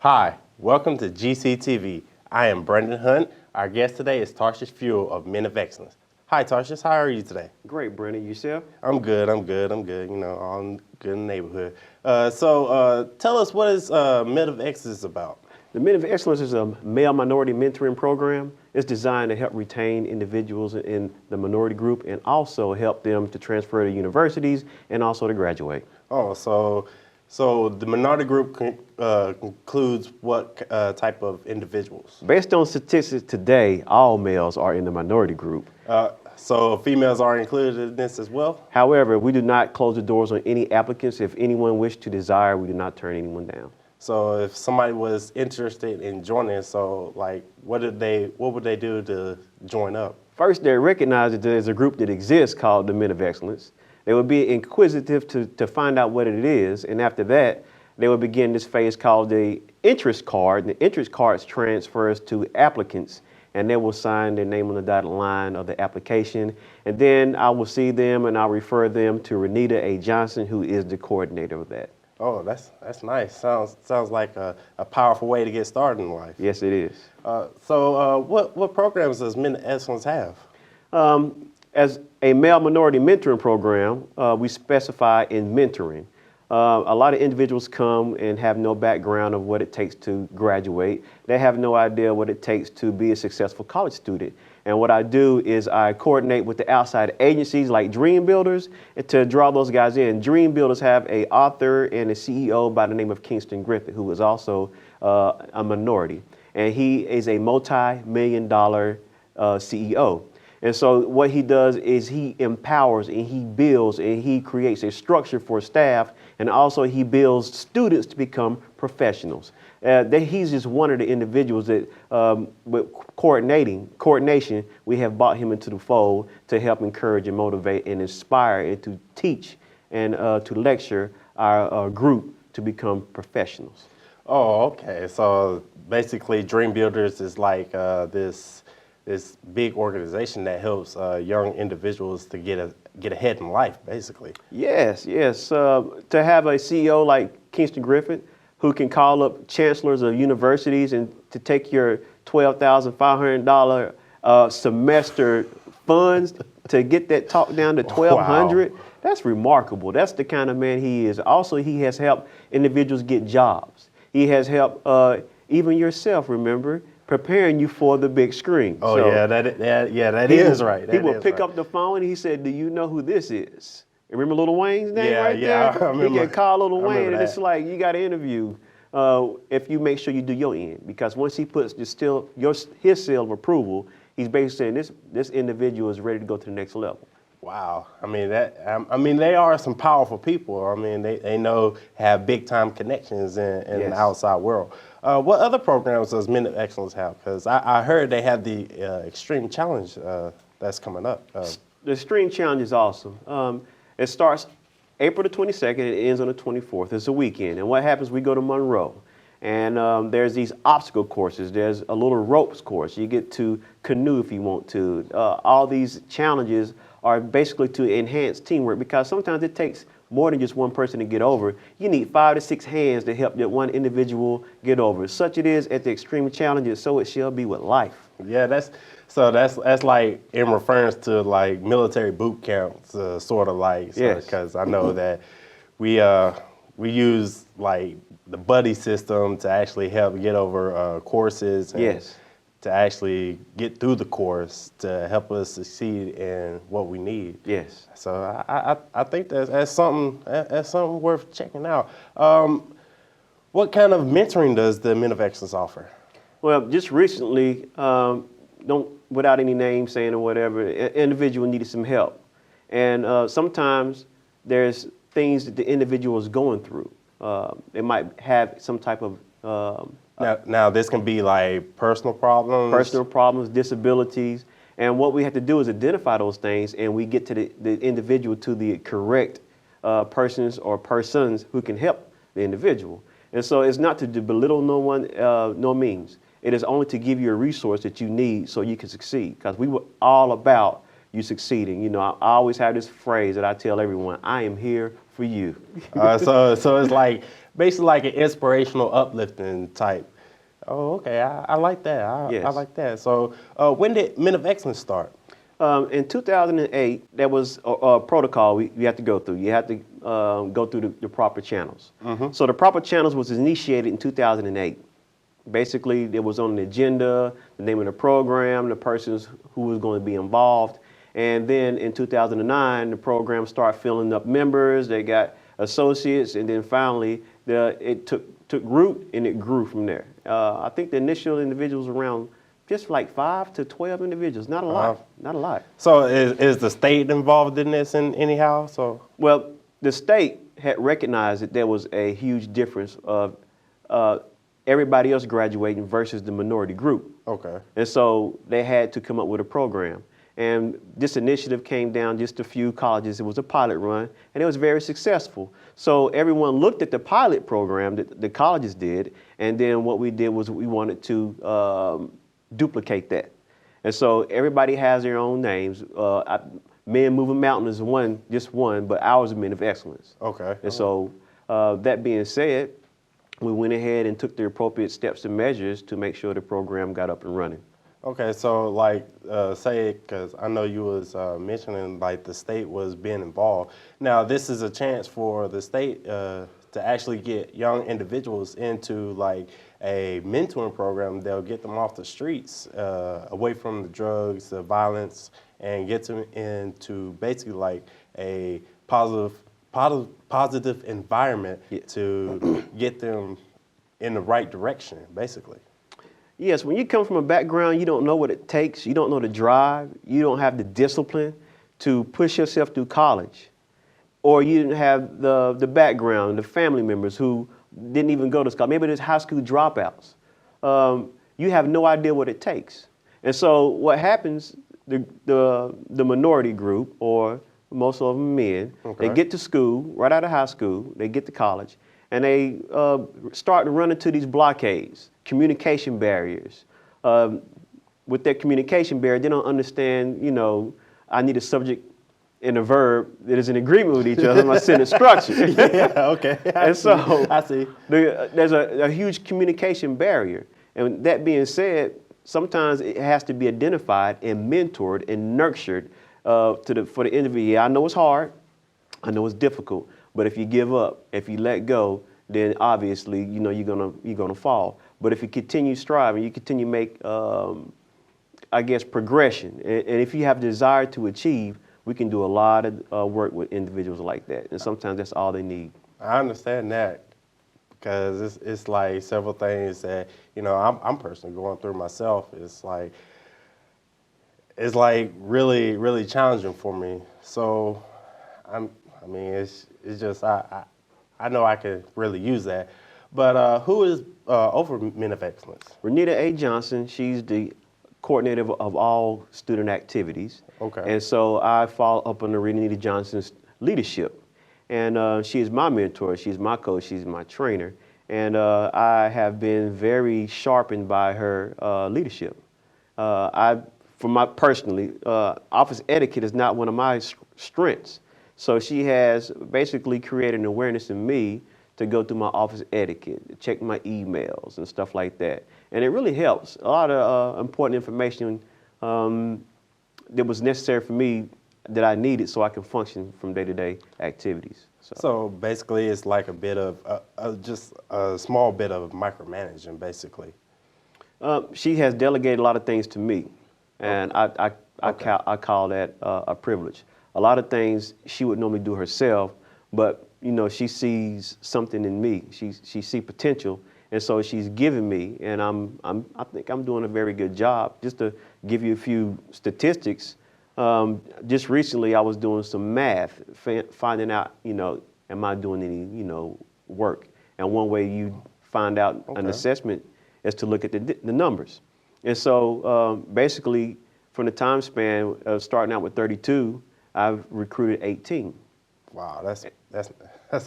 Hi, welcome to GCTV. I am Brendan Hunt. Our guest today is Tarshish Fuel of Men of Excellence. Hi Tarshish, how are you today? Great, Brendan. Yourself? I'm good. You know, all good in the neighborhood. Tell us, what is Men of Excellence about? The Men of Excellence is a male minority mentoring program. It's designed to help retain individuals in the minority group and also help them to transfer to universities and also to graduate. Oh, so the minority group includes what type of individuals? Based on statistics today, all males are in the minority group. So females are included in this as well? However, we do not close the doors on any applicants. If anyone wishes to desire, we do not turn anyone down. So if somebody was interested in joining, so like what would they do to join up? First, they recognize that there's a group that exists called the Men of Excellence. They would be inquisitive to find out what it is, and after that, they would begin this phase called the interest card. And the interest card transfers to applicants, and they will sign their name on the dotted line of the application. And then I will see them and I'll refer them to Renita A. Johnson, who is the coordinator of that. Oh, that's nice. Sounds like a powerful way to get started in life. Yes, it is. What programs does Men of Excellence have? As a male minority mentoring program, we specify in mentoring. A lot of individuals come and have no background of what it takes to graduate. They have no idea what it takes to be a successful college student. And what I do is I coordinate with the outside agencies like Dream Builders to draw those guys in. Dream Builders have an author and a CEO by the name of Gaston College, who is also a minority. And he is a multi-million-dollar CEO. And so what he does is he empowers and he builds and he creates a structure for staff, and also he builds students to become professionals. He's just one of the individuals that with coordination, we have brought him into the fold to help encourage and motivate and inspire and to teach and to lecture our group to become professionals. Oh, okay. So basically Dream Builders is like this big organization that helps young individuals to get ahead in life, basically. Yes. To have a CEO like Kingston Griffith, who can call up chancellors of universities and to take your $12,500 semester funds to get that talk down to $1,200, wow. That's remarkable. That's the kind of man he is. Also, he has helped individuals get jobs. He has helped even yourself, remember, preparing you for the big screen. Oh, so that is right. He will pick up the phone and he said, "Do you know who this is?" Remember Lil Wayne's name there? I remember. He can call Lil Wayne, and it's like, you got to interview if you make sure you do your end. Because once he puts his seal of approval, he's basically saying this individual is ready to go to the next level. Wow. I mean, they are some powerful people. I mean, they have big time connections in the outside world. What other programs does Men of Excellence have? Because I heard they have the Extreme Challenge that's coming up. The Extreme Challenge is awesome. It starts April the 22nd and it ends on the 24th. It's a weekend. And what happens, we go to Monroe. And there's these obstacle courses. There's a little ropes course. You get to canoe if you want to. All these challenges are basically to enhance teamwork, because sometimes it takes more than just one person to get over. You need 5 to 6 hands to help that one individual get over. Such it is at the Extreme Challenges, so it shall be with life. Yeah, that's like in reference to like military boot camps, sort of like. Yes. Because I know that we use like the buddy system to actually help get over courses. And yes. To actually get through the course to help us succeed in what we need. Yes. So I think that's something worth checking out. What kind of mentoring does the Men of Excellence offer? Well, just recently, without any name saying or whatever, an individual needed some help. And sometimes there's things that the individual is going through. They might have some type of Now this can be like personal problems, disabilities, and what we have to do is identify those things, and we get to the individual to the correct persons or persons who can help the individual. And so it's not to belittle no one, no means. It is only to give you a resource that you need so you can succeed, because we were all about you succeeding. You know, I always have this phrase that I tell everyone: I am here for you. So it's like basically like an inspirational, uplifting type. Oh, okay. I like that. I Yes. like that. So when did Men of Excellence start? In 2008, there was a protocol you had to go through. You had to go through the proper channels. So the proper channels was initiated in 2008. Basically, it was on the agenda, the name of the program, the persons who was going to be involved. And then in 2009, the program started filling up members. They got associates, and then finally, it took root and it grew from there. I think the initial individuals around just like 5 to 12 individuals, not a lot, not a lot. So is the state involved in this in anyhow? So Well, the state had recognized that there was a huge difference of everybody else graduating versus the minority group. okay. And so they had to come up with a program. And this initiative came down just a few colleges. It was a pilot run, and it was very successful. So everyone looked at the pilot program that the colleges did, and then what we did was we wanted to duplicate that. And so everybody has their own names. Men Moving Mountain is just one, but ours is Men of Excellence. Okay. And so that being said, we went ahead and took the appropriate steps and measures to make sure the program got up and running. Okay, so like, say, because I know you was mentioning like the state was being involved. Now, this is a chance for the state to actually get young individuals into like a mentoring program. They'll get them off the streets, away from the drugs, the violence, and get them into basically like a positive environment to get them in the right direction, basically. Yes, when you come from a background, you don't know what it takes, you don't know the drive, you don't have the discipline to push yourself through college, or you didn't have the background, the family members who didn't even go to school, maybe there's high school dropouts. You have no idea what it takes. And so what happens, the minority group, or most of them men, okay. They get to school, right out of high school, they get to college, and they start to run into these blockades, communication barriers. With that communication barrier, they don't understand, I need a subject and a verb that is in agreement with each other in my sentence structure. Yeah, okay. And so I see. There's a huge communication barrier. And that being said, sometimes it has to be identified and mentored and nurtured for the individual. Yeah, I know it's hard, I know it's difficult, but if you give up, if you let go, then obviously, you're gonna fall. But if you continue striving, you continue to make, progression. And if you have desire to achieve, we can do a lot of work with individuals like that. And sometimes that's all they need. I understand that because it's like several things that, I'm personally going through myself. It's like really, really challenging for me. So, it's just, I know I could really use that. But who is over Men of Excellence? Renita A. Johnson, she's the coordinator of all student activities. Okay. And so I follow up under Renita Johnson's leadership. And she is my mentor, she's my coach, she's my trainer. And I have been very sharpened by her leadership. Personally, office etiquette is not one of my strengths. So she has basically created an awareness in me to go through my office etiquette, to check my emails and stuff like that. And it really helps. A lot of important information that was necessary for me that I needed so I can function from day-to-day activities. So basically it's like a bit of, just a small bit of micromanaging, basically. She has delegated a lot of things to me, and Okay. I call that a privilege. A lot of things she would normally do herself, but she sees something in me. She sees potential, and so she's giving me, and I think I'm doing a very good job. Just to give you a few statistics, just recently I was doing some math, finding out, am I doing any, work? And one way you find out an assessment is to look at the numbers. And so basically, from the time span of starting out with 32, I've recruited 18. Wow, that's a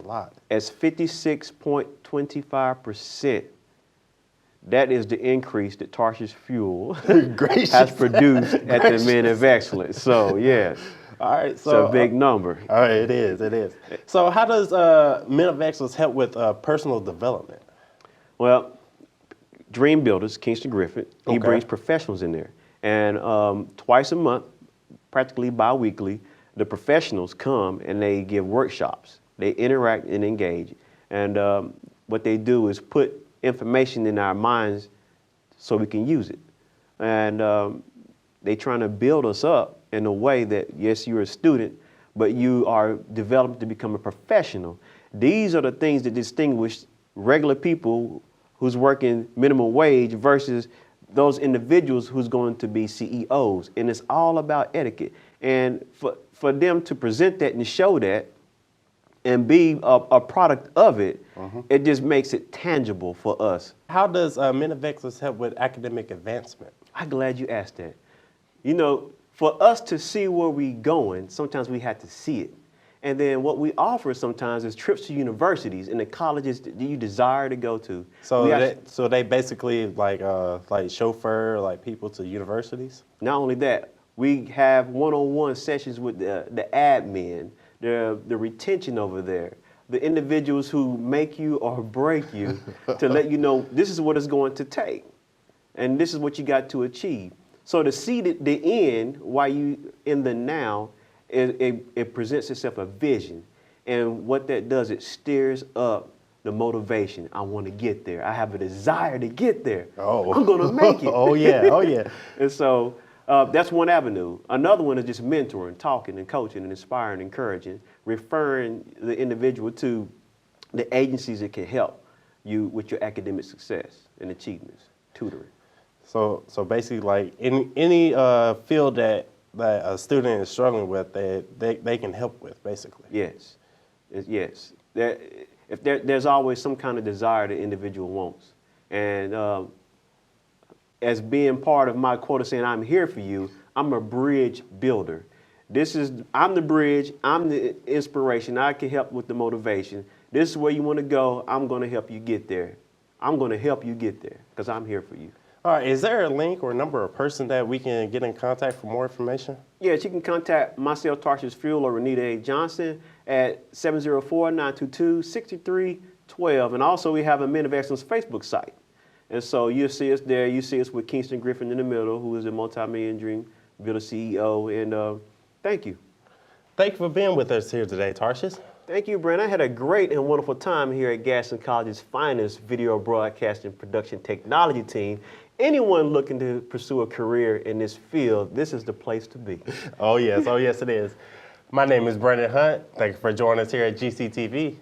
lot. As 56.25%. That is the increase that Tarshish Fuel has produced at the Men of Excellence. So, yes. All right, It's a big number. All right, it is, it is. So how does Men of Excellence help with personal development? Well, Dream Builders, Kingston Griffin, he Okay. brings professionals in there. And twice a month, practically bi-weekly, the professionals come and they give workshops. They interact and engage. And what they do is put information in our minds so we can use it. And they trying to build us up in a way that, yes, you're a student, but you are developed to become a professional. These are the things that distinguish regular people who's working minimum wage versus those individuals who's going to be CEOs. And it's all about etiquette. And for them to present that and show that and be a product of it, it just makes it tangible for us. How does Men of Excellence help with academic advancement? I'm glad you asked that. You know, for us to see where we're going, sometimes we have to see it. And then what we offer sometimes is trips to universities and the colleges that you desire to go to. So they basically like chauffeur like people to universities? Not only that, we have one-on-one sessions with the admin, the retention over there, the individuals who make you or break you to let you know this is what it's going to take and this is what you got to achieve. So to see the end while you in the now, it presents itself a vision. And what that does, it steers up the motivation. I want to get there. I have a desire to get there. Oh. I'm going to make it. Oh, yeah. Oh, yeah. And so that's one avenue. Another one is just mentoring, talking and coaching and inspiring, encouraging, referring the individual to the agencies that can help you with your academic success and achievements, tutoring. So basically, like in any field that a student is struggling with, they can help with, basically. Yes, yes. There's always some kind of desire the individual wants. And as being part of my quota saying, I'm here for you, I'm a bridge builder. I'm the bridge, I'm the inspiration, I can help with the motivation. This is where you want to go, I'm going to help you get there. I'm going to help you get there because I'm here for you. All right, is there a link or number or person that we can get in contact for more information? Yes, you can contact myself, Tarshish Fuel, or Renita A. Johnson at 704-922-6312. And also we have a Men of Excellence Facebook site. And so you'll see us there. You see us with Kingston Griffin in the middle, who is a multi-million dream builder CEO. And thank you. Thank you for being with us here today, Tarshish. Thank you, Brent. I had a great and wonderful time here at Gaston College's finest video broadcasting production technology team. Anyone looking to pursue a career in this field, this is the place to be. Oh yes it is. My name is Brendan Hunt. Thank you for joining us here at GCTV.